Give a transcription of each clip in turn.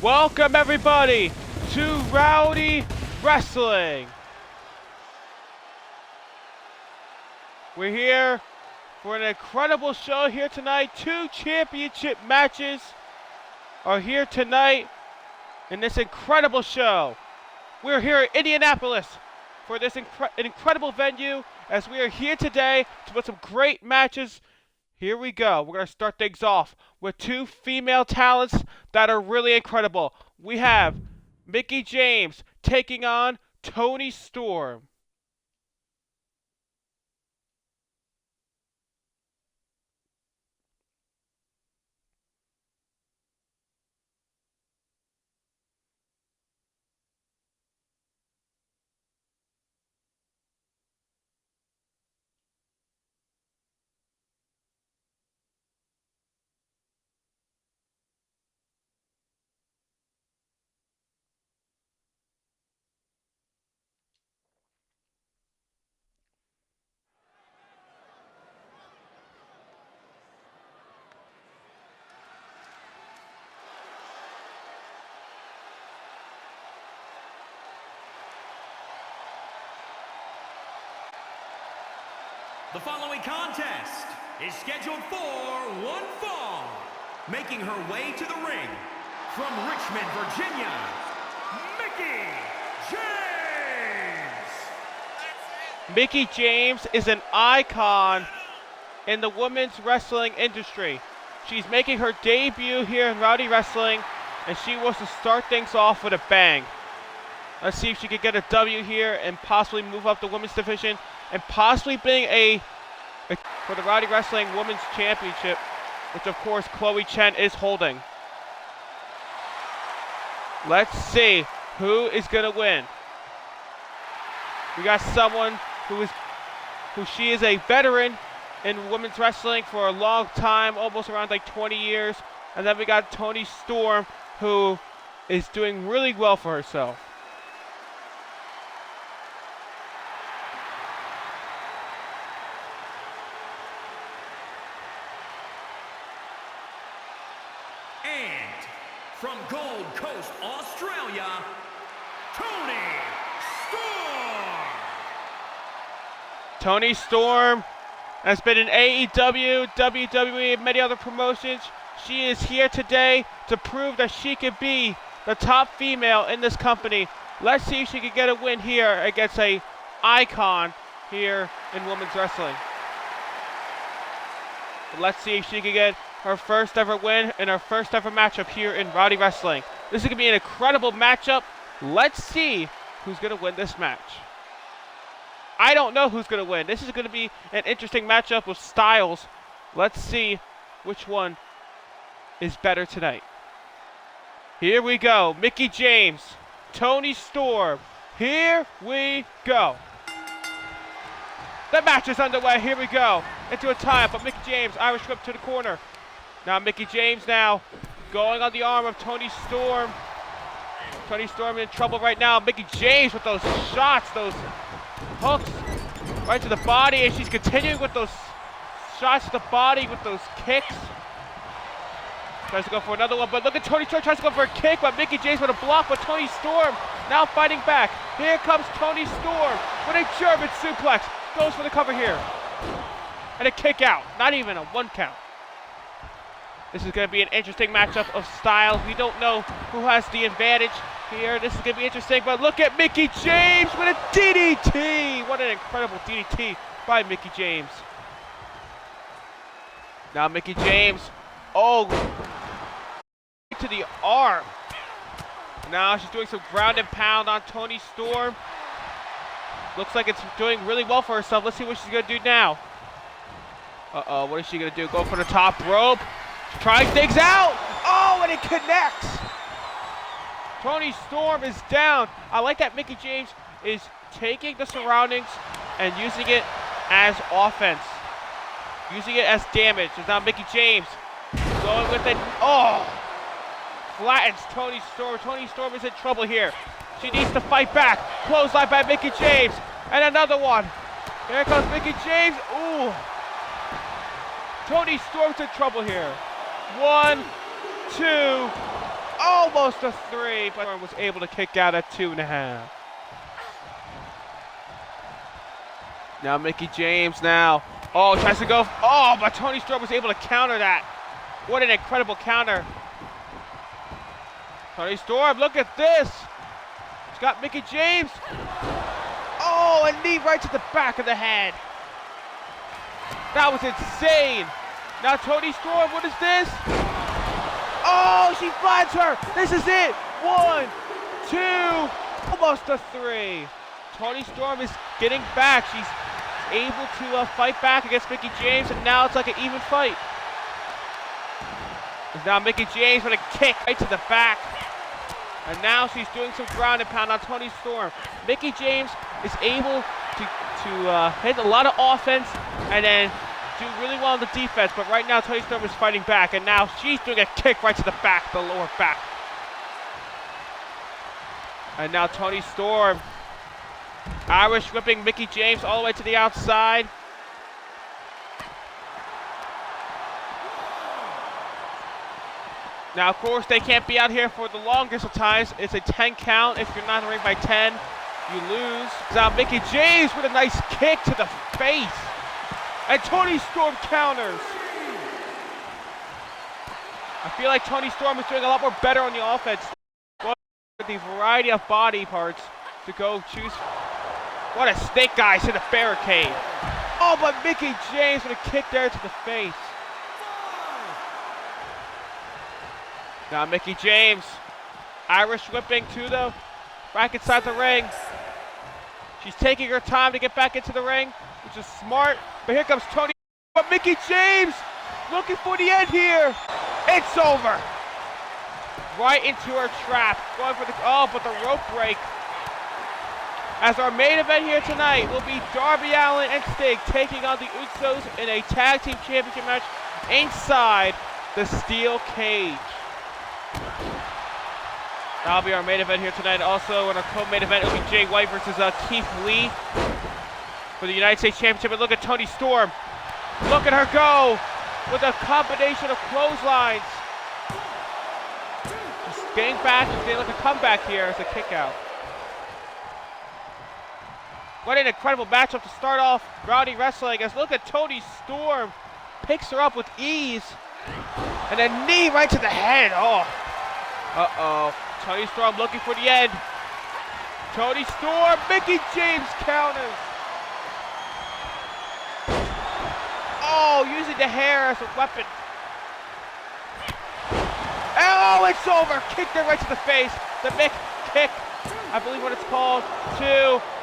Welcome everybody to Rowdy Wrestling. We're here for an incredible show here tonight. 2 championship matches are here tonight in this incredible show. We're here in Indianapolis for this incredible venue as we are here today to put some great matches. Here we go. We're going to start things off with 2 female talents that are really incredible. We have Mickie James taking on Toni Storm. The following contest is scheduled for one fall. Making her way to the ring, from Richmond, Virginia, Mickie James! Mickie James is an icon in the women's wrestling industry. She's making her debut here in Rowdy Wrestling, and she wants to start things off with a bang. Let's see if she can get a W here and possibly move up the women's division and possibly being for the Rowdy Wrestling Women's Championship, which of course Chloe Chen is holding. Let's see who is gonna win. We got someone who she is a veteran in women's wrestling for a long time, almost around like 20 years. And then we got Toni Storm, who is doing really well for herself. And from Gold Coast, Australia, Toni Storm! Toni Storm has been in AEW, WWE, and many other promotions. She is here today to prove that she can be the top female in this company. Let's see if she can get a win here against an icon here in women's wrestling. Let's see if she can get her first ever win in her first ever matchup here in Rowdy Wrestling. This is going to be an incredible matchup. Let's see who's going to win this match. I don't know who's going to win. This is going to be an interesting matchup with styles. Let's see which one is better tonight. Here we go. Mickie James, Toni Storm. Here we go. The match is underway. Here we go. Into a tie-up, but Mickie James, Irish whip to the corner. Now Mickie James now going on the arm of Toni Storm. Toni Storm in trouble right now. Mickie James with those shots, those hooks right to the body, and she's continuing with those shots to the body with those kicks. Tries to go for another one, but look at Toni Storm, tries to go for a kick, but Mickie James with a block, but Toni Storm now fighting back. Here comes Toni Storm with a German suplex. Goes for the cover here. And a kick out, not even a 1 count. This is going to be an interesting matchup of style. We don't know who has the advantage here. This is going to be interesting, but look at Mickie James with a DDT. What an incredible DDT by Mickie James. Now Mickie James, to the arm. Now she's doing some ground and pound on Toni Storm. Looks like it's doing really well for herself. Let's see what she's going to do now. What is she going to do? Go for the top rope. Trying things out. Oh, and it connects. Toni Storm is down. I like that Mickie James is taking the surroundings and using it as offense. Using it as damage. It's now Mickie James going with it. Oh, flattens Toni Storm. Toni Storm is in trouble here. She needs to fight back. Clothesline by Mickie James. And another one. Here comes Mickie James. Ooh. Toni Storm's in trouble here. 1, 2, Almost a 3, but was able to kick out at 2.5. Now Mickie James now. Oh, tries to go. Oh, but Toni Storm was able to counter that. What an incredible counter. Toni Storm, look at this. She's got Mickie James. Oh, a knee right to the back of the head. That was insane. Now Toni Storm, what is this? Oh, she finds her. This is it. 1, 2, almost a 3. Toni Storm is getting back. She's able to fight back against Mickie James, and now it's like an even fight. Now Mickie James with a kick right to the back. And now she's doing some ground and pound on Toni Storm. Mickie James is able to hit a lot of offense and then do really well in the defense, but right now Toni Storm is fighting back, and now she's doing a kick right to the back, the lower back. And now Toni Storm Irish whipping Mickie James all the way to the outside. Now, of course, they can't be out here for the longest of times. It's a 10 count. If you're not in the ring by 10, you lose. Now, Mickie James with a nice kick to the face. And Toni Storm counters. I feel like Toni Storm is doing a lot more better on the offense. With the variety of body parts to go choose. What a snake eyes to the barricade. Oh, but Mickie James with a kick there to the face. Now Mickie James, Irish whipping to the back inside the ring. She's taking her time to get back into the ring, which is smart. But here comes Toni. But Mickie James looking for the end here. It's over. Right into her trap. Going for the, oh, but the rope break. As our main event here tonight will be Darby Allin and Sting taking on the Usos in a tag team championship match inside the steel cage. That'll be our main event here tonight. Also, in our co-main event, it'll be Jay White versus Keith Lee for the United States Championship. And look at Toni Storm. Look at her go with a combination of clotheslines. Just getting back, just getting like a comeback here as a kick out. What an incredible matchup to start off Rowdy Wrestling. As look at Toni Storm picks her up with ease. And a knee right to the head. Oh. Uh-oh. Toni Storm looking for the end. Toni Storm, Mickie James counters. Oh, using the hair as a weapon. Oh, it's over. Kicked her right to the face. The Mick kick, I believe what it's called. 2,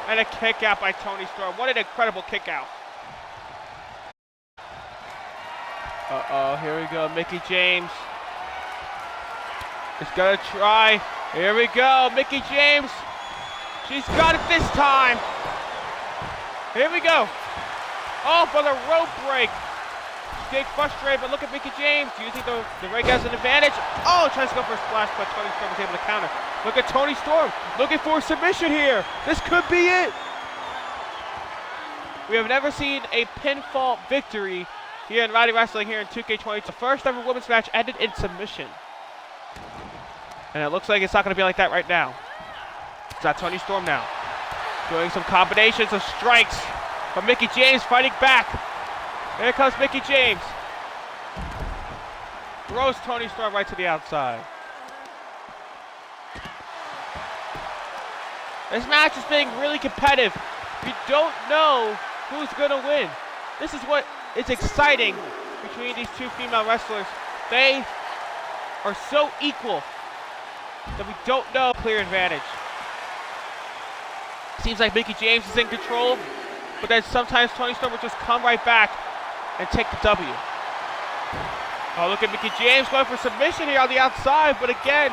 and a kick out by Toni Storm. What an incredible kick out. Uh-oh, here we go. Mickie James is gonna try. Here we go. Mickie James. She's got it this time. Here we go. Oh, for the rope break. She's getting frustrated, but look at Mickie James using the ring as an advantage. Oh, tries to go for a splash, but Toni Storm was able to counter. Look at Toni Storm looking for a submission here. This could be it. We have never seen a pinfall victory here in Rowdy Wrestling here in 2K20. The first ever women's match ended in submission. And it looks like it's not going to be like that right now. It's got Toni Storm now. Doing some combinations of strikes. But Mickie James fighting back. Here comes Mickie James. Throws Toni Storm right to the outside. This match is being really competitive. You don't know who's going to win. This is what is exciting between these two female wrestlers. They are so equal that we don't know clear advantage. Seems like Mickie James is in control, but then sometimes Toni Storm will just come right back and take the W. Oh, look at Mickie James going for submission here on the outside, but again,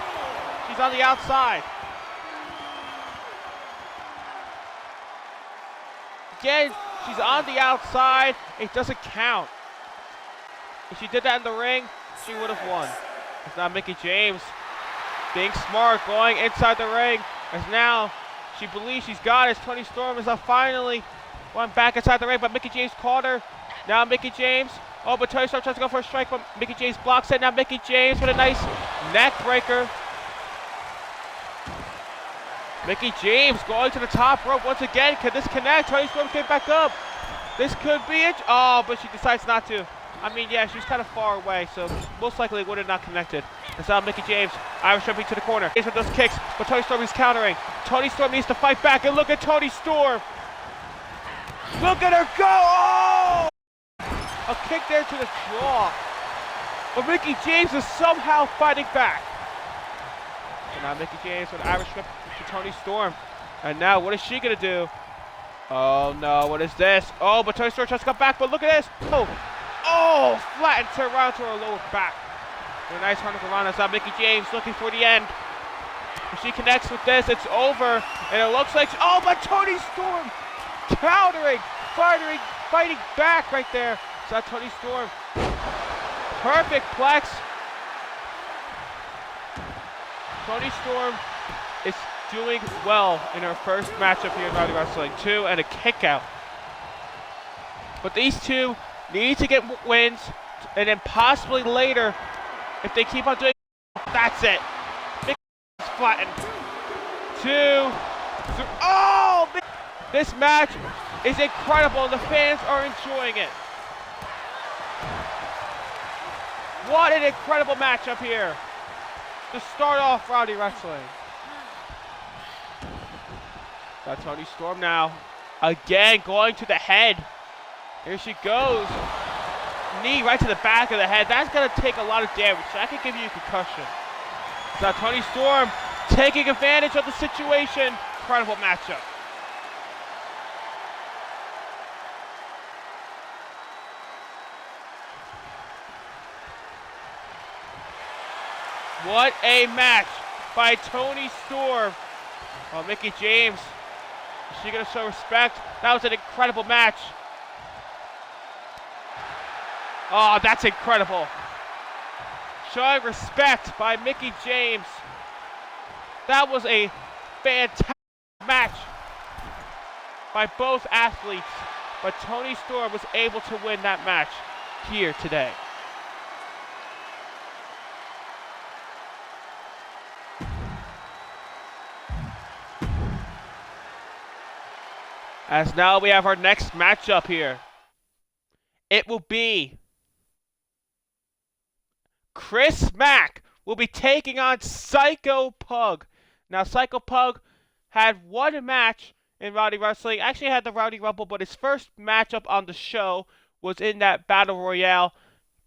she's on the outside. Again, she's on the outside. It doesn't count. If she did that in the ring, she would have won. It's not Mickie James being smart, going inside the ring, as now she believes she's got it. Toni Storm is finally going back inside the ring, but Mickie James caught her. Now Mickie James. Oh, but Toni Storm tries to go for a strike, but Mickie James blocks it. Now Mickie James with a nice neck breaker. Mickie James going to the top rope once again. Can this connect? Toni Storm get back up. This could be it. Oh, but she decides not to. I mean, yeah, she's kind of far away, so most likely it would have not connected. It's now Mickie James. Irish jumping to the corner. James with those kicks, but Toni Storm is countering. Toni Storm needs to fight back, and look at Toni Storm. Look at her go! Oh! A kick there to the jaw. But Mickie James is somehow fighting back. So now Mickie James with an Irish whip to Toni Storm. And now what is she going to do? Oh no, what is this? Oh, but Toni Storm just got back, but look at this. Oh, flattened her around to her lower back. With a nice hurricanrana. It's now Mickie James looking for the end. If she connects with this, it's over. And it looks like, oh, but Toni Storm countering, fighting back right there. So that's Toni Storm. Perfect plex. Toni Storm is doing well in her first matchup here in Rowdy Wrestling. 2 and a kick out. But these two need to get wins, and then possibly later, if they keep on doing, that's it. Mickie is flattened. 2, 3. Oh! This match is incredible. The fans are enjoying it. What an incredible matchup here to start off Rowdy Wrestling. Got Toni Storm now. Again, going to the head. Here she goes. Knee right to the back of the head. That's going to take a lot of damage. That could give you a concussion. So Toni Storm taking advantage of the situation. Incredible matchup. What a match by Toni Storm. Oh, Mickie James. Is she going to show respect? That was an incredible match. Oh, that's incredible. Showing respect by Mickie James. That was a fantastic match by both athletes. But Toni Storm was able to win that match here today. As now we have our next matchup here. It will be Chris Mack will be taking on Psycho Pug. Now, Psycho Pug had one match in Rowdy Wrestling. Actually had the Rowdy Rumble, but his first matchup on the show was in that Battle Royale.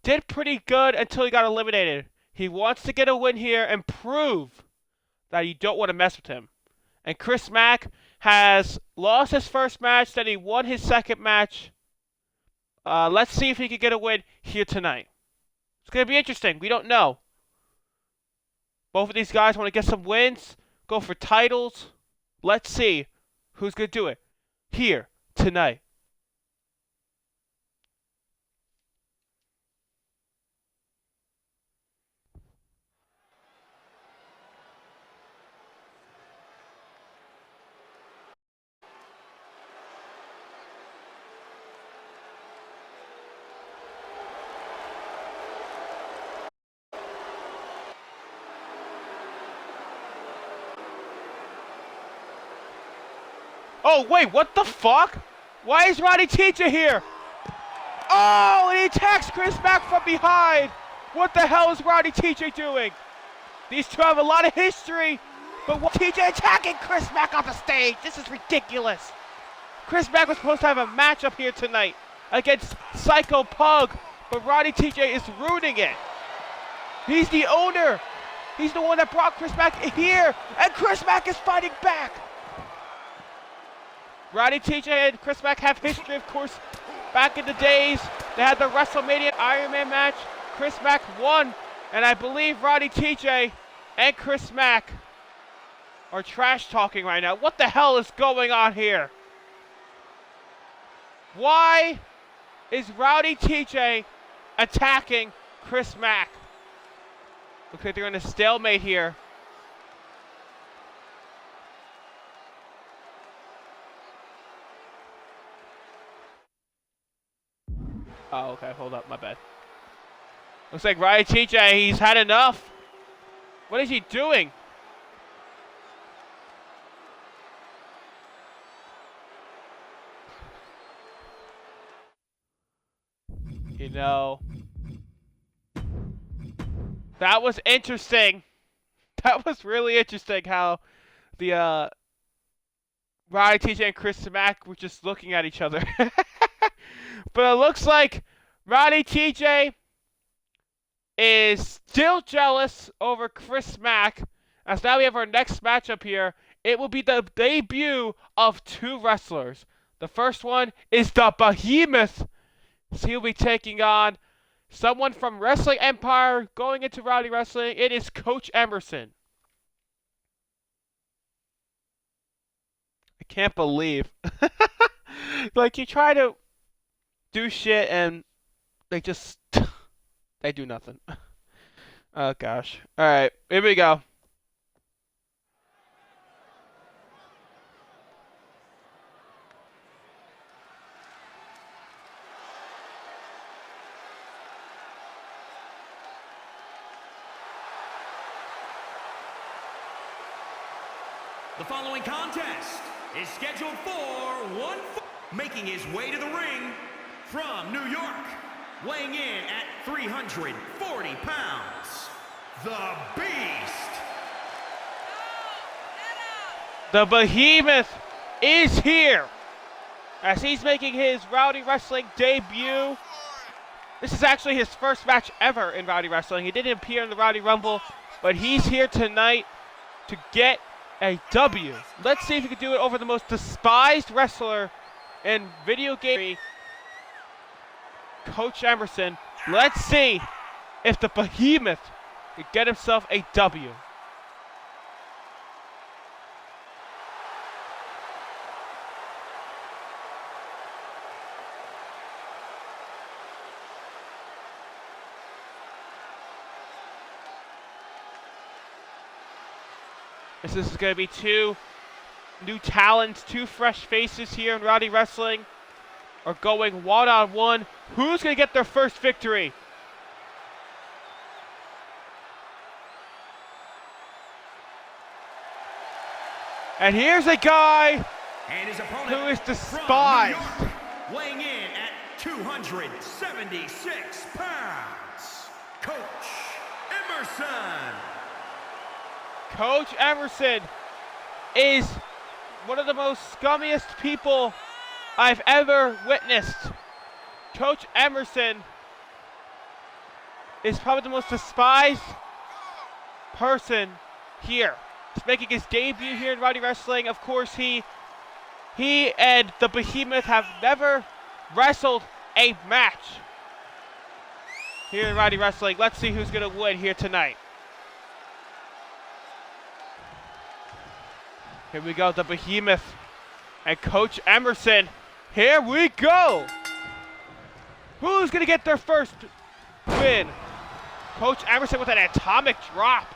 Did pretty good until he got eliminated. He wants to get a win here and prove that you don't want to mess with him. And Chris Mack has lost his first match, then he won his second match. Let's see if he can get a win here tonight. It's going to be interesting. We don't know. Both of these guys want to get some wins, go for titles. Let's see who's going to do it here tonight. Oh, wait, what the fuck? Why is Rowdy TJ here? Oh, and he attacks Chris Mack from behind. What the hell is Rowdy TJ doing? These two have a lot of history, but TJ attacking Chris Mack off the stage. This is ridiculous. Chris Mack was supposed to have a matchup here tonight against Psycho Pug, but Rowdy TJ is ruining it. He's the owner. He's the one that brought Chris Mack here, and Chris Mack is fighting back. Rowdy TJ and Chris Mack have history, of course. Back in the days, they had the WrestleMania Iron Man match. Chris Mack won, and I believe Rowdy TJ and Chris Mack are trash talking right now. What the hell is going on here? Why is Rowdy TJ attacking Chris Mack? Looks like they're in a stalemate here. Oh, okay, hold up, my bad. Looks like Rowdy TJ, he's had enough. What is he doing? You know, that was interesting. That was really interesting how the Rowdy, TJ, and Chris Mack were just looking at each other. But it looks like Rowdy, TJ is still jealous over Chris Mack, as now we have our next matchup here. It will be the debut of two wrestlers. The first one is the Behemoth. So he'll be taking on someone from Wrestling Empire going into Rowdy Wrestling. It is Coach Emerson. I can't believe. Like, you try to do shit and they just they do nothing. Oh gosh. Alright, here we go. The following contest is scheduled for one fall. Making his way to the ring from New York, weighing in at 340 pounds, the Beast. The Behemoth is here as he's making his Rowdy Wrestling debut. This is actually his first match ever in Rowdy Wrestling. He didn't appear in the Rowdy Rumble, but he's here tonight to get a W. Let's see if he can do it over the most despised wrestler in video game, Coach Emerson. Let's see if the Behemoth can get himself a W. This is going to be two new talents, two fresh faces here in Rowdy Wrestling are going one-on-one. Who's going to get their first victory? And here's a guy And his opponent who is from despised. New York, weighing in at 276 pounds, Coach Emerson. Coach Emerson is one of the most scummiest people I've ever witnessed. Coach Emerson is probably the most despised person here. He's making his debut here in Rowdy Wrestling. Of course, he and the Behemoth have never wrestled a match here in Rowdy Wrestling. Let's see who's going to win here tonight. Here we go, the Behemoth and Coach Emerson. Here we go. Who's going to get their first win? Coach Emerson with an atomic drop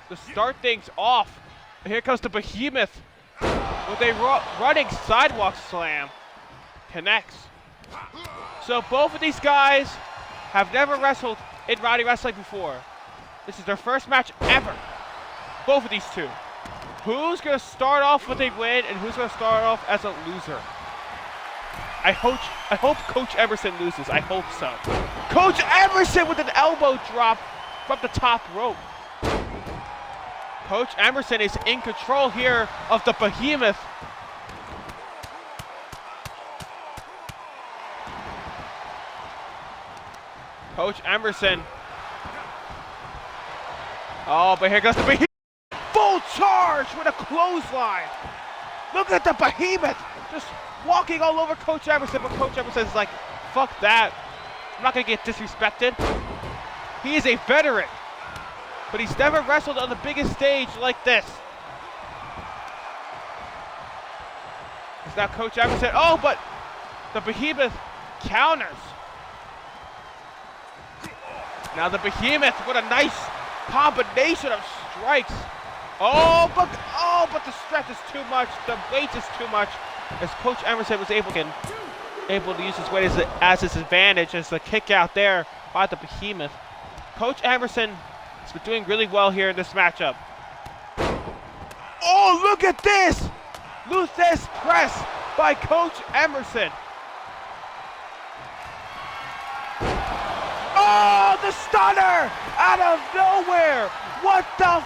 to start things off. And here comes the Behemoth with a running sidewalk slam. Connects. So both of these guys have never wrestled in Rowdy Wrestling before. This is their first match ever. Both of these two. Who's going to start off with a win and who's going to start off as a loser? I hope Coach Emerson loses. I hope so. Coach Emerson with an elbow drop from the top rope. Coach Emerson is in control here of the Behemoth. Coach Emerson. Oh, but here goes the Behemoth. Full charge with a clothesline. Look at the Behemoth just walking all over Coach Emerson, but Coach Emerson is like, fuck that. I'm not going to get disrespected. He is a veteran, but he's never wrestled on the biggest stage like this. It's now Coach Emerson. Oh, but the Behemoth counters. Now the Behemoth with a nice combination of strikes. Oh, but the stretch is too much. The weight is too much. As Coach Emerson was able to use his weight as his advantage, as the kick out there by the Behemoth. Coach Emerson has been doing really well here in this matchup. Oh, look at this! Luthes press by Coach Emerson. Oh, the stunner out of nowhere. What the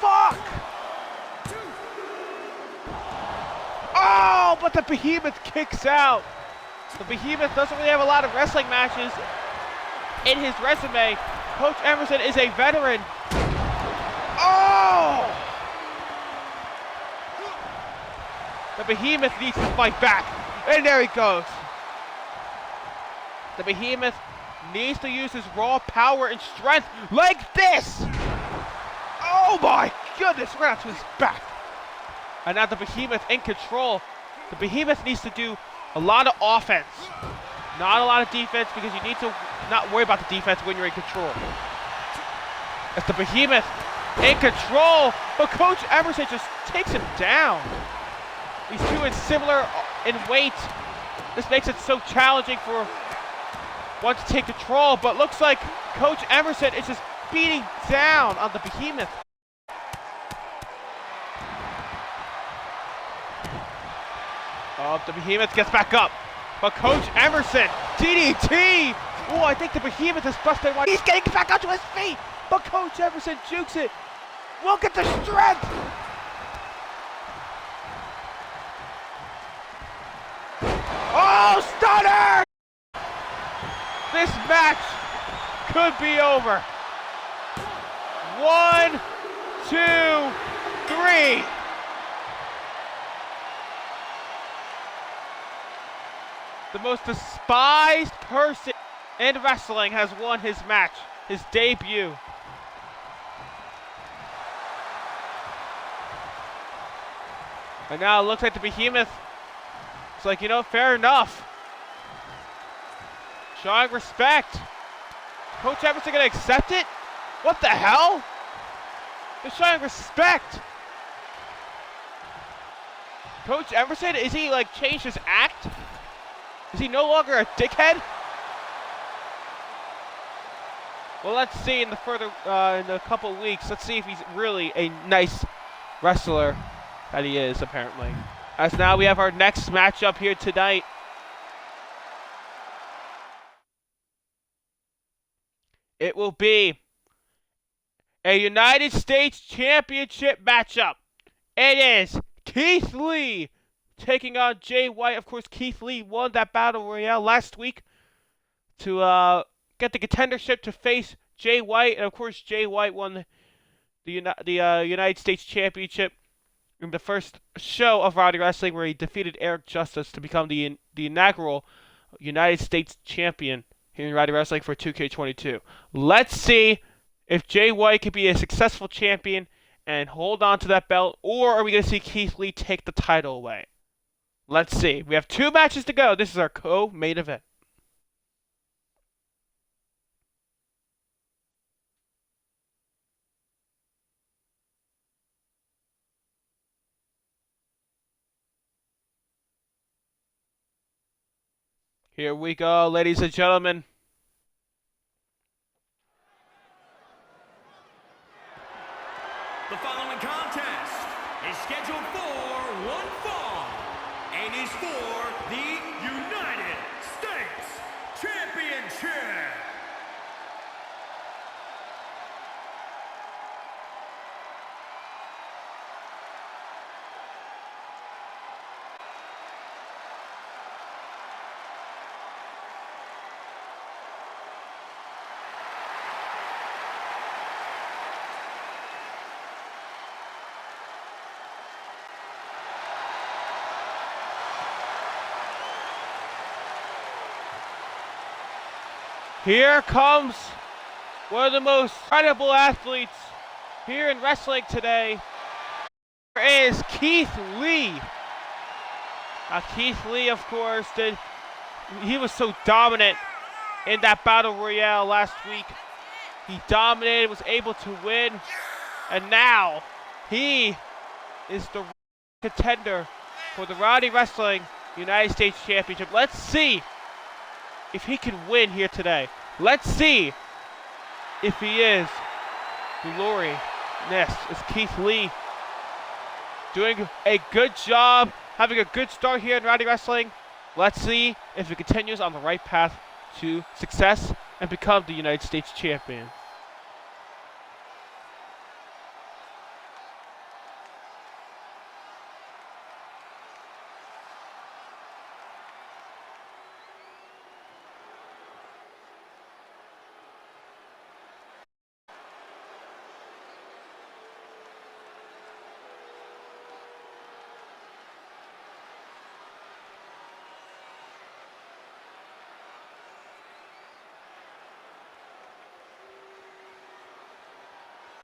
fuck? Oh, but the Behemoth kicks out. The Behemoth doesn't really have a lot of wrestling matches in his resume. Coach Emerson is a veteran. Oh! The Behemoth needs to fight back. And there he goes. The Behemoth needs to use his raw power and strength like this. Oh my goodness, right to his back. And now the Behemoth in control. The Behemoth needs to do a lot of offense, not a lot of defense, because you need to not worry about the defense when you're in control. It's the Behemoth in control, but Coach Emerson just takes him down. These two are similar in weight. This makes it so challenging for one to take control, but looks like Coach Emerson is just beating down on the Behemoth. Oh, the Behemoth gets back up, but Coach Emerson, DDT! Oh, I think the Behemoth is busted one. He's getting back onto his feet, but Coach Emerson jukes it. Look at the strength! Oh, stunner! This match could be over. 1, 2, 3. The most despised person in wrestling has won his match, his debut. And now it looks like the Behemoth, it's like, you know, fair enough. Showing respect. Coach Emerson gonna accept it? What the hell? They're showing respect. Coach Emerson, is he like changed his act? Is he no longer a dickhead? Well, let's see in a couple weeks. Let's see if he's really a nice wrestler that he is, apparently. As now we have our next matchup here tonight. It will be a United States Championship matchup. It is Keith Lee taking on Jay White. Of course, Keith Lee won that Battle Royale last week to get the contendership to face Jay White. And of course, Jay White won the United States Championship in the first show of Rowdy Wrestling, where he defeated Eric Justice to become the inaugural United States Champion here in Rowdy Wrestling for 2K22. Let's see if Jay White can be a successful champion and hold on to that belt, or are we going to see Keith Lee take the title away? Let's see. We have 2 matches to go. This is our co-main event. Here we go, ladies and gentlemen. The following contest is scheduled for one fall and is for the United States Championship. Here comes one of the most incredible athletes here in wrestling today. Here is Keith Lee. Now, Keith Lee, of course, he was so dominant in that Battle Royale last week. He dominated, was able to win, and now he is the contender for the Rowdy Wrestling United States Championship. Let's see if he can win here today. Let's see if he is. Glory. Next is Keith Lee doing a good job, having a good start here in Rowdy Wrestling. Let's see if he continues on the right path to success and become the United States champion.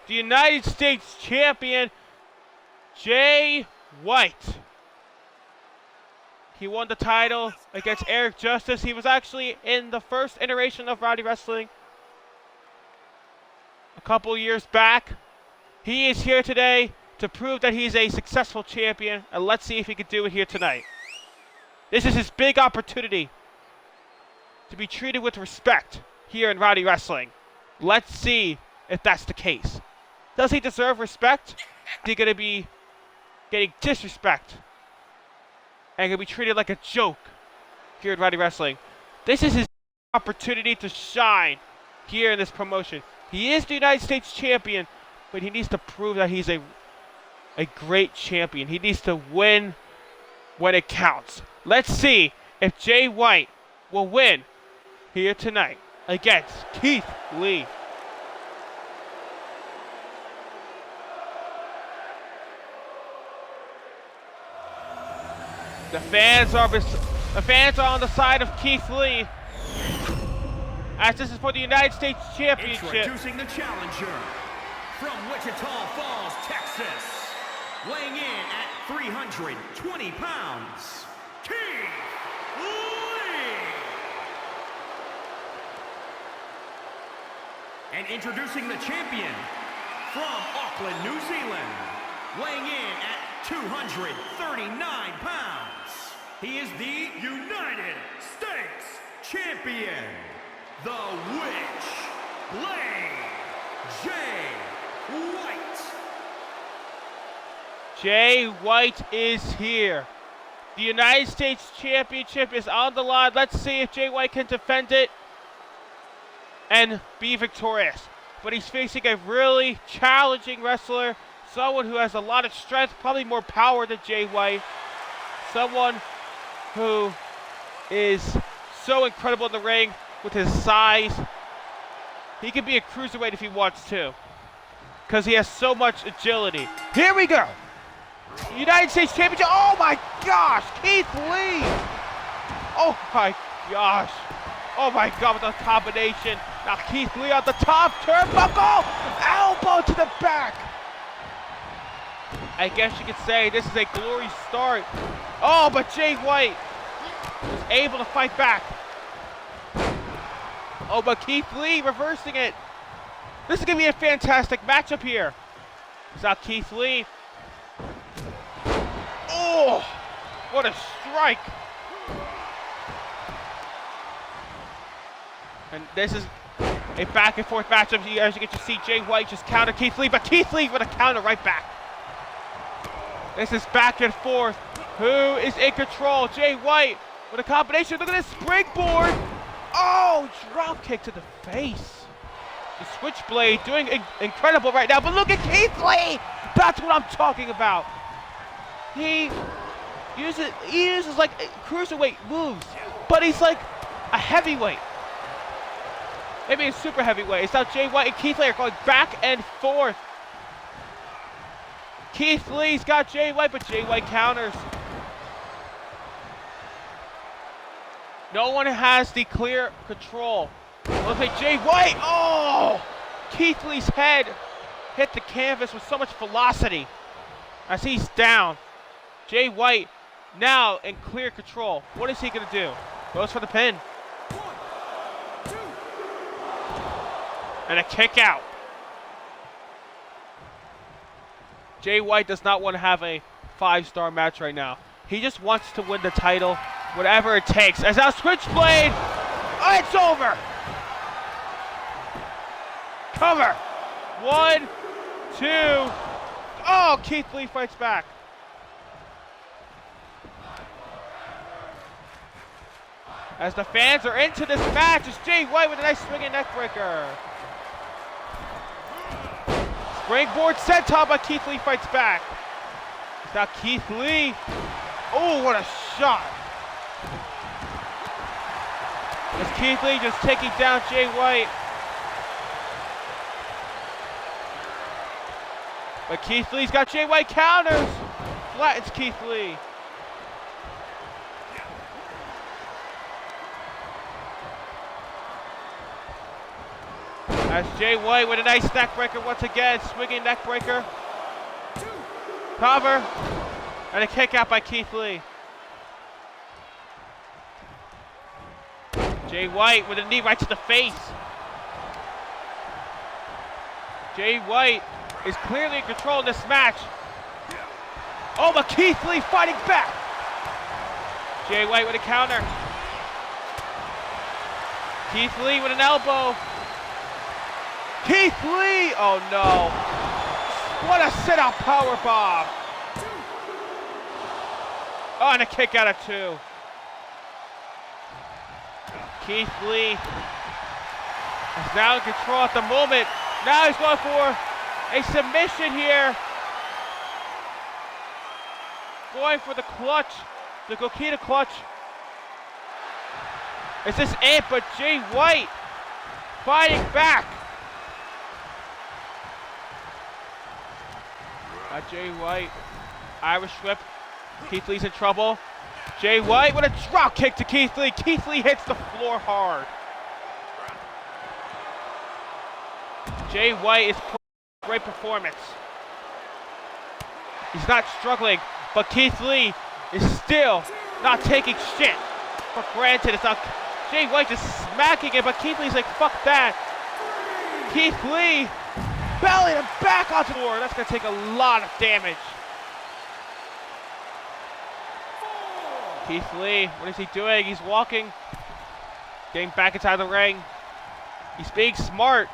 The United States champion, Jay White. He won the title against Eric Justice. He was actually in the first iteration of Rowdy Wrestling a couple years back. He is here today to prove that he's a successful champion, and let's see if he can do it here tonight. This is his big opportunity to be treated with respect here in Rowdy Wrestling. Let's see if that's the case. Does he deserve respect? Is he going to be getting disrespect and going to be treated like a joke here in Rowdy Wrestling? This is his opportunity to shine here in this promotion. He is the United States champion, but he needs to prove that he's a great champion. He needs to win when it counts. Let's see if Jay White will win here tonight against Keith Lee. The fans are on the side of Keith Lee, as this is for the United States Championship. Introducing the challenger from Wichita Falls, Texas, weighing in at 320 pounds, Keith Lee. And introducing the champion from Auckland, New Zealand, weighing in at 239 pounds. He is the United States champion, the Witchblade, Jay White. Jay White is here. The United States Championship is on the line. Let's see if Jay White can defend it and be victorious. But he's facing a really challenging wrestler, someone who has a lot of strength, probably more power than Jay White. Someone who is so incredible in the ring with his size. He can be a cruiserweight if he wants to, because he has so much agility. Here we go. United States Championship. Oh my gosh, Keith Lee. Oh my gosh. Oh my God, with the combination. Now Keith Lee on the top turnbuckle. Elbow to the back. I guess you could say this is a glory start. Oh, but Jay White was able to fight back. Oh, but Keith Lee reversing it. This is going to be a fantastic matchup here. It's out Keith Lee. Oh, what a strike. And this is a back and forth matchup. As you get to see Jay White just counter Keith Lee, but Keith Lee with a counter right back. This is back and forth. Who is in control? Jay White with a combination. Look at this springboard. Oh, drop kick to the face. The Switchblade doing incredible right now. But look at Keith Lee. That's what I'm talking about. He uses like cruiserweight moves, but he's like a heavyweight. Maybe a super heavyweight. It's now Jay White and Keith Lee are going back and forth. Keith Lee's got Jay White, but Jay White counters. No one has the clear control. Looks like Jay White. Oh! Keith Lee's head hit the canvas with so much velocity as he's down. Jay White now in clear control. What is he going to do? Goes for the pin. 1, 2. And a kick out. Jay White does not want to have a 5-star match right now. He just wants to win the title, whatever it takes. As now Switchblade, oh, it's over. Cover. 1, 2. Oh, Keith Lee fights back. As the fans are into this match, it's Jay White with a nice swinging neck breaker. Springboard senton, but Keith Lee fights back. It's now Keith Lee. Oh, what a shot. As Keith Lee just taking down Jay White. But Keith Lee's got Jay White counters. Flattens Keith Lee. As Jay White with a nice neck breaker once again, swinging neck breaker. Cover. And a kick out by Keith Lee. Jay White with a knee right to the face. Jay White is clearly in control of this match. Oh, but Keith Lee fighting back. Jay White with a counter. Keith Lee with an elbow. Keith Lee! Oh no. What a sit-out powerbomb. Oh, and a kick out of 2. Keith Lee is now in control at the moment. Now he's going for a submission here. Going for the clutch, the Gokita clutch. Is this it? But Jay White fighting back. Jay White, Irish whip. Keith Lee's in trouble. Jay White with a drop kick to Keith Lee. Keith Lee hits the floor hard. Jay White is putting a great performance. He's not struggling, but Keith Lee is still not taking shit for granted. It's not Jay White just smacking it, but Keith Lee's like, fuck that. Keith Lee belly to back onto the floor. That's going to take a lot of damage. Keith Lee, what is he doing? He's walking, getting back inside the ring. He's being smart.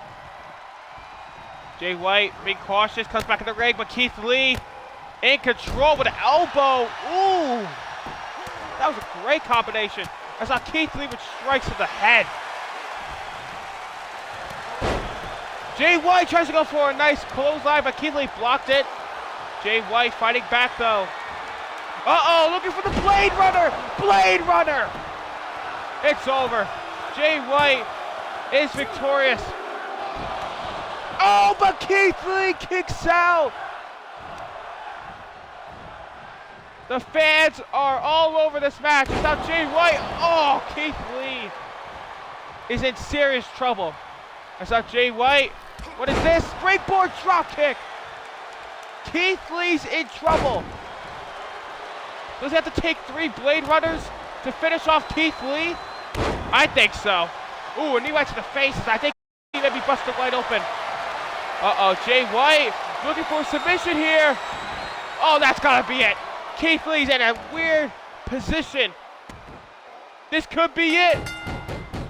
Jay White being cautious, comes back in the ring, but Keith Lee in control with an elbow. Ooh, that was a great combination. I saw Keith Lee with strikes to the head. Jay White tries to go for a nice clothesline, but Keith Lee blocked it. Jay White fighting back though. Uh-oh, looking for the Blade Runner! Blade Runner! It's over. Jay White is victorious. Oh, but Keith Lee kicks out. The fans are all over this match. It's now Jay White. Oh, Keith Lee is in serious trouble. It's now Jay White. What is this? Springboard drop kick. Keith Lee's in trouble. Does he have to take 3 Blade Runners to finish off Keith Lee? I think so. Ooh, a knee right to the face. I think he may be busted wide open. Uh-oh, Jay White looking for a submission here. Oh, that's gotta be it. Keith Lee's in a weird position. This could be it.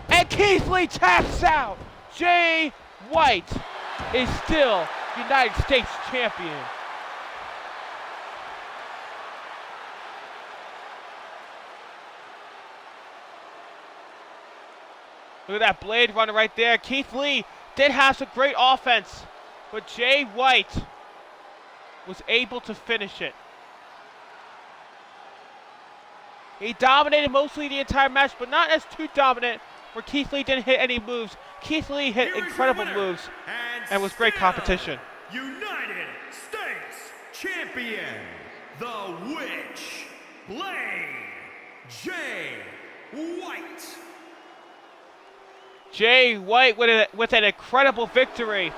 And Keith Lee taps out. Jay White is still United States champion. Look at that Blade Runner right there. Keith Lee did have some great offense, but Jay White was able to finish it. He dominated mostly the entire match, but not as too dominant where Keith Lee didn't hit any moves. Keith Lee hit incredible moves and was great competition. United States Champion, the Witch Blade, Jay White. Jay White with an incredible victory.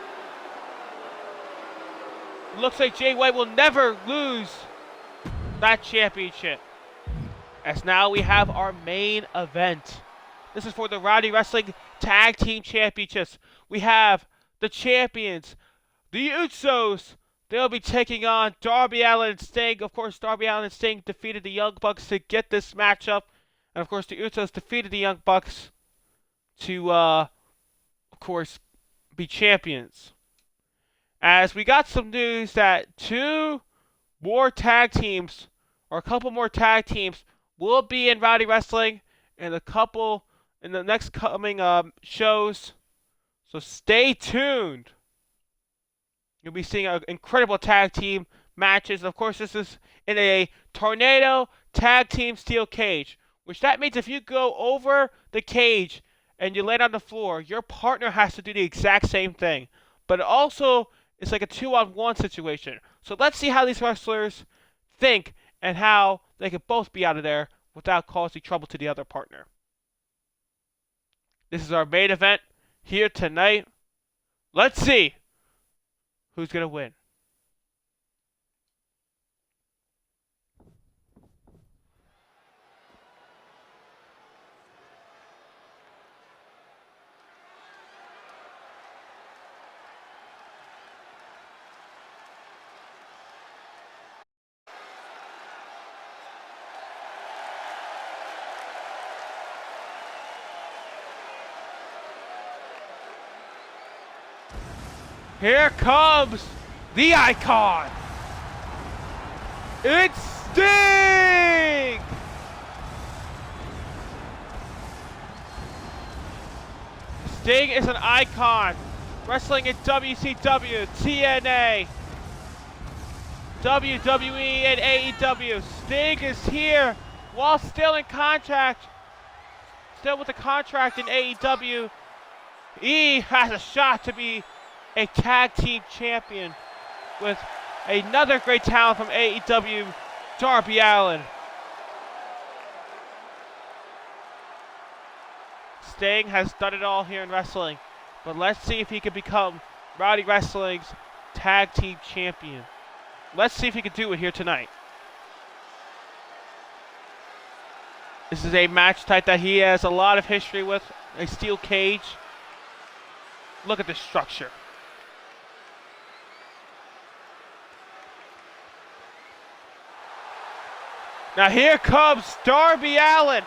Looks like Jay White will never lose that championship. As now we have our main event. This is for the Rowdy Wrestling Tag Team Championships. We have the champions, the Usos. They'll be taking on Darby Allin and Sting. Of course, Darby Allin and Sting defeated the Young Bucks to get this matchup. And of course, the Usos defeated the Young Bucks to, of course, be champions. As we got some news that 2 more tag teams, or a couple more tag teams, will be in Rowdy Wrestling in the next coming shows. So stay tuned. You'll be seeing incredible tag team matches. Of course, this is in a tornado tag team steel cage, which that means if you go over the cage and you land on the floor, your partner has to do the exact same thing. But also, it's like a 2-on-1 situation. So let's see how these wrestlers think and how they can both be out of there without causing trouble to the other partner. This is our main event here tonight. Let's see who's going to win. Here comes the icon. It's Sting! Sting is an icon, wrestling in WCW, TNA, WWE, and AEW. Sting is here while still in contract, still with a contract in AEW. He has a shot to be a tag team champion with another great talent from AEW, Darby Allin. Sting has done it all here in wrestling, but let's see if he can become Rowdy Wrestling's tag team champion. Let's see if he can do it here tonight. This is a match type that he has a lot of history with, a steel cage. Look at the structure. Now here comes Darby Allin.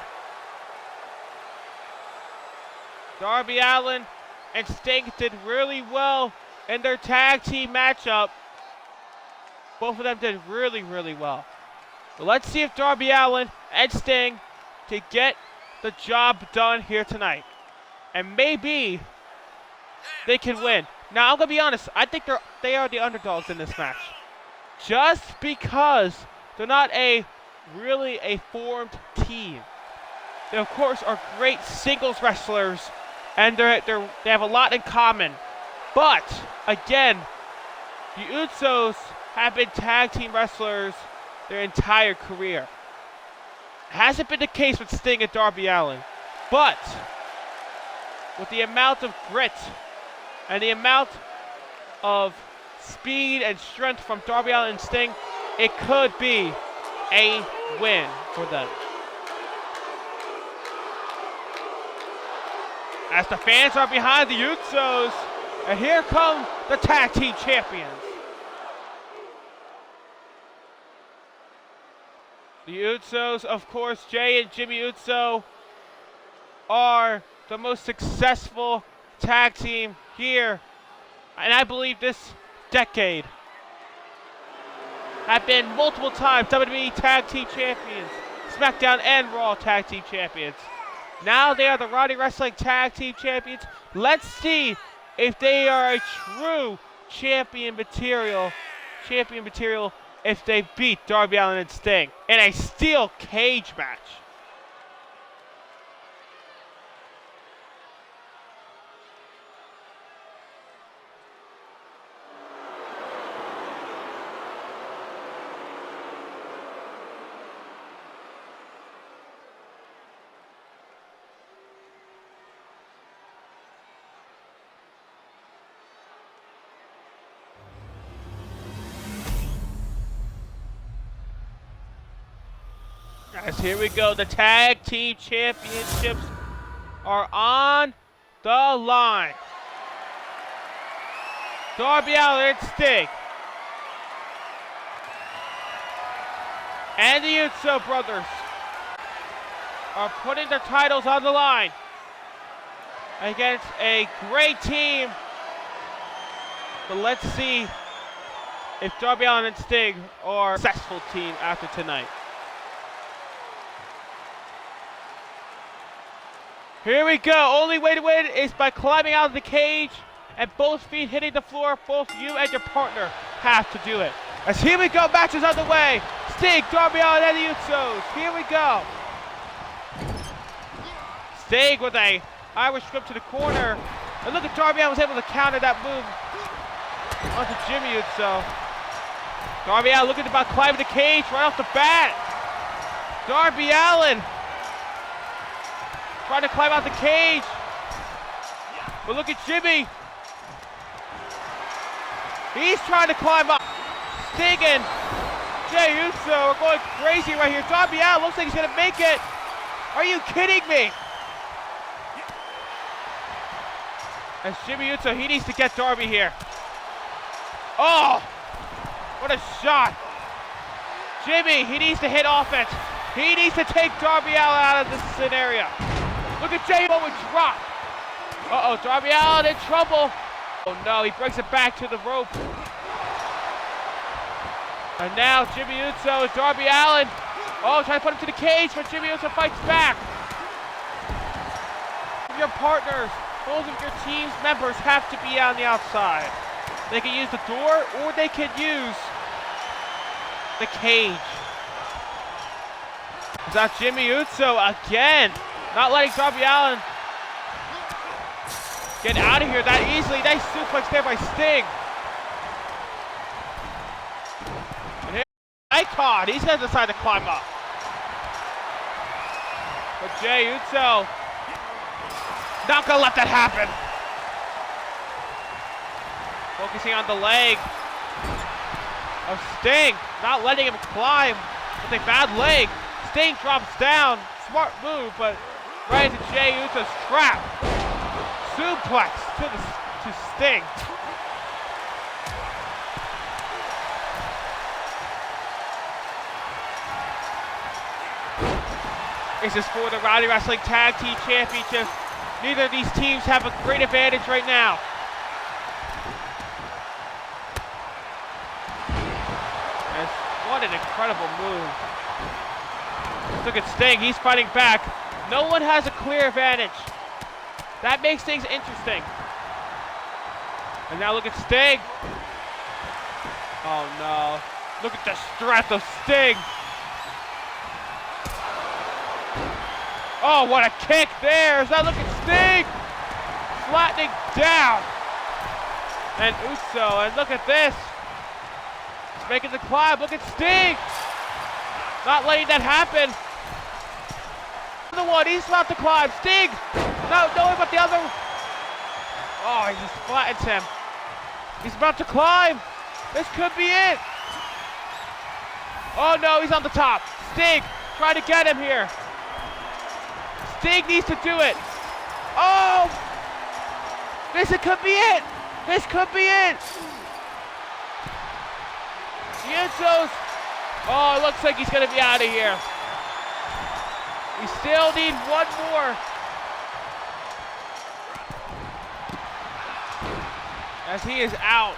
Darby Allin and Sting did really well in their tag team matchup. Both of them did really, really well. But let's see if Darby Allin and Sting can get the job done here tonight. And maybe they can win. Now I'm gonna be honest, I think they are the underdogs in this match. Just because they're not really a formed team. They of course are great singles wrestlers and they have a lot in common. But again, the Usos have been tag team wrestlers their entire career. Hasn't been the case with Sting and Darby Allin. But with the amount of grit and the amount of speed and strength from Darby Allin and Sting, it could be a win for them. As the fans are behind the Usos, and here come the tag team champions. The Usos, of course, Jay and Jimmy Uso, are the most successful tag team here, and I believe this decade. Have been multiple times WWE Tag Team Champions, SmackDown and Raw Tag Team Champions. Now they are the Rowdy Wrestling Tag Team Champions. Let's see if they are a true champion material if they beat Darby Allin and Sting in a steel cage match. Guys, here we go. The Tag Team Championships are on the line. Darby Allin and Sting. And the Uso brothers are putting their titles on the line against a great team. But let's see if Darby Allin and Sting are a successful team after tonight. Here we go. Only way to win is by climbing out of the cage and both feet hitting the floor. Both you and your partner have to do it. As here we go, match is underway. Sting, Darby Allin, and the Usos. Here we go. Sting with a Irish whip to the corner. And look at Darby Allin was able to counter that move onto Jimmy Uso. Darby Allin looking about climbing the cage right off the bat. Darby Allin trying to climb out the cage. But look at Jimmy. He's trying to climb up. Sting and Jey Uso are going crazy right here. Darby Allin looks like he's going to make it. Are you kidding me? As Jimmy Uso, he needs to get Darby here. Oh, what a shot. Jimmy, he needs to hit offense. He needs to take Darby Allin out of this scenario. Look at Jey Uso drop. Uh-oh, Darby Allin in trouble. Oh no, he brings it back to the rope. And now Jimmy Uso and Darby Allin. Oh, trying to put him to the cage, but Jimmy Uso fights back. Your partners, both of your team's members have to be on the outside. They can use the door or they can use the cage. It's out Jimmy Uso again. Not letting Darby Allin get out of here that easily. Nice suplex there by Sting. And here, Icon, he's gonna decide to climb up. But Jey Uso, not gonna let that happen. Focusing on the leg of Sting, not letting him climb with a bad leg. Sting drops down, smart move, but right into Jey Uso's trap. Suplex to Sting. This is for the Rowdy Wrestling Tag Team Championships. Neither of these teams have a great advantage right now. And what an incredible move. Look at Sting, he's fighting back. No one has a clear advantage. That makes things interesting. And now look at Sting. Oh no. Look at the strength of Sting. Oh, what a kick there. Now look at Sting. Flattening down. And Uso, and look at this. He's making the climb. Look at Sting. Not letting that happen. The one, he's about to climb. Sting. No, about the other. Oh, he just flattens him. He's about to climb. This could be it. Oh no, he's on the top. Sting, trying to get him here. Sting needs to do it. Oh! This could be it. This could be it. Usos. Oh, it looks like he's going to be out of here. We still need one more. As he is out.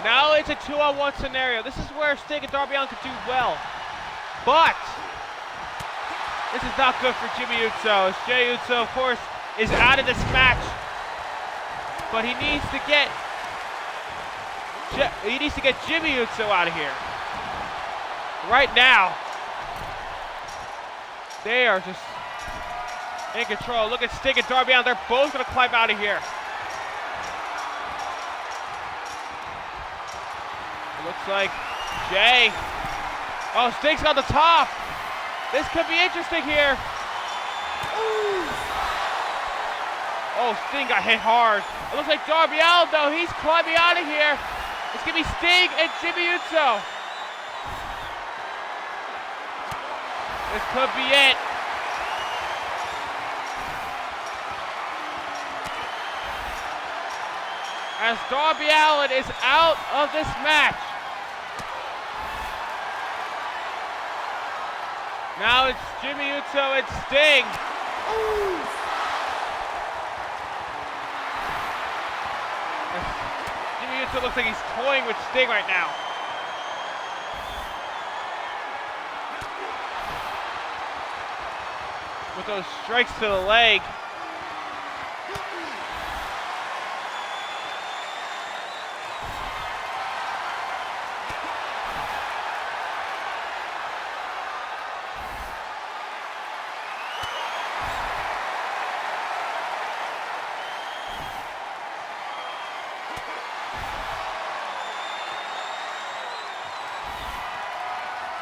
Now it's a 2-on-1 scenario. This is where Sting and Darby Allin could do well. But this is not good for Jimmy Uso. As Jey Uso, of course, is out of this match. But he needs to get Jimmy Uso out of here. Right now, they are just in control. Look at Sting and Darby Allin. They're both going to climb out of here. It looks like Jey. Oh, Sting's on the top. This could be interesting here. Ooh. Oh, Sting got hit hard. It looks like Darby Allin, though, he's climbing out of here. It's going to be Sting and Jimmy Uso. This could be it. As Darby Allin is out of this match. Now it's Jimmy Uso and Sting. Ooh. Jimmy Uso looks like he's toying with Sting right now. with those strikes to the leg.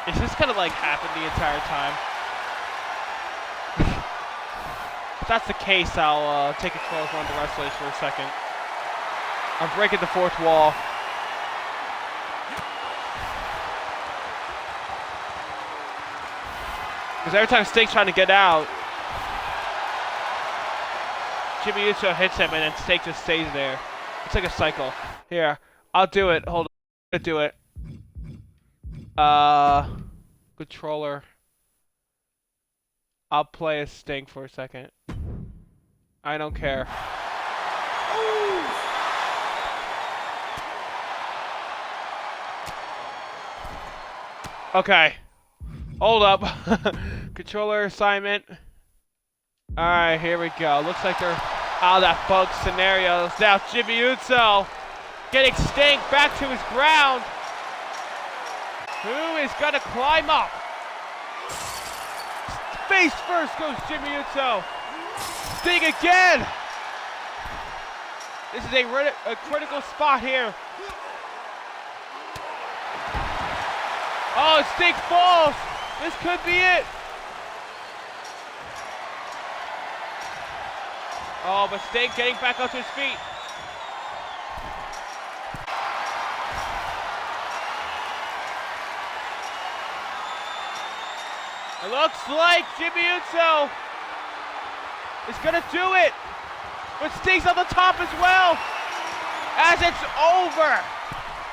Is this gonna like happen the entire time? If that's the case, I'll take control of one of the wrestlers for a second. I'm breaking the fourth wall. Because every time Sting's trying to get out, Jimmy Uso hits him and then Sting just stays there. It's like a cycle. Here, I'll do it. Hold on. I'm gonna do it. Controller. I'll play as Sting for a second. I don't care. Okay. Hold up. Controller assignment. Alright, here we go. Looks like they're out of that bug scenario. It's now Jimmy Uso getting Sting back to his ground. Who is gonna climb up? Face first goes Jimmy Uso. Sting again. This is a critical spot here. Oh, Sting falls. This could be it. Oh, but Sting getting back up to his feet. It looks like Jimmy Uso is gonna do it, but Sting's on the top as well. As it's over,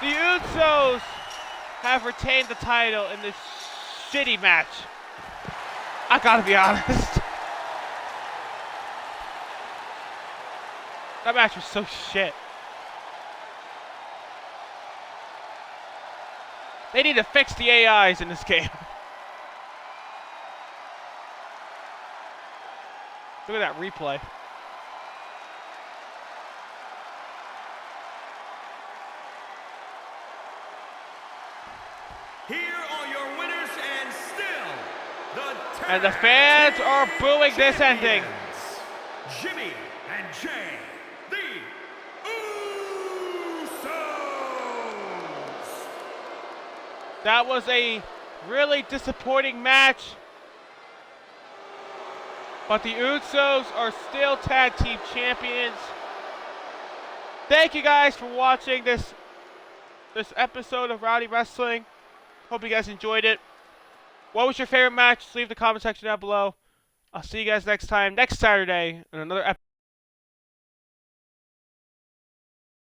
the Usos have retained the title in this shitty match. I gotta be honest. That match was so shit. They need to fix the AIs in this game. Look at that replay. Here are your winners and still And the fans are booing this ending. Jimmy and Jay, the Usos. That was a really disappointing match. But the Usos are still tag team champions. Thank you guys for watching this episode of Rowdy Wrestling. Hope you guys enjoyed it. What was your favorite match? Leave the comment section down below. I'll see you guys next time, next Saturday, in another episode.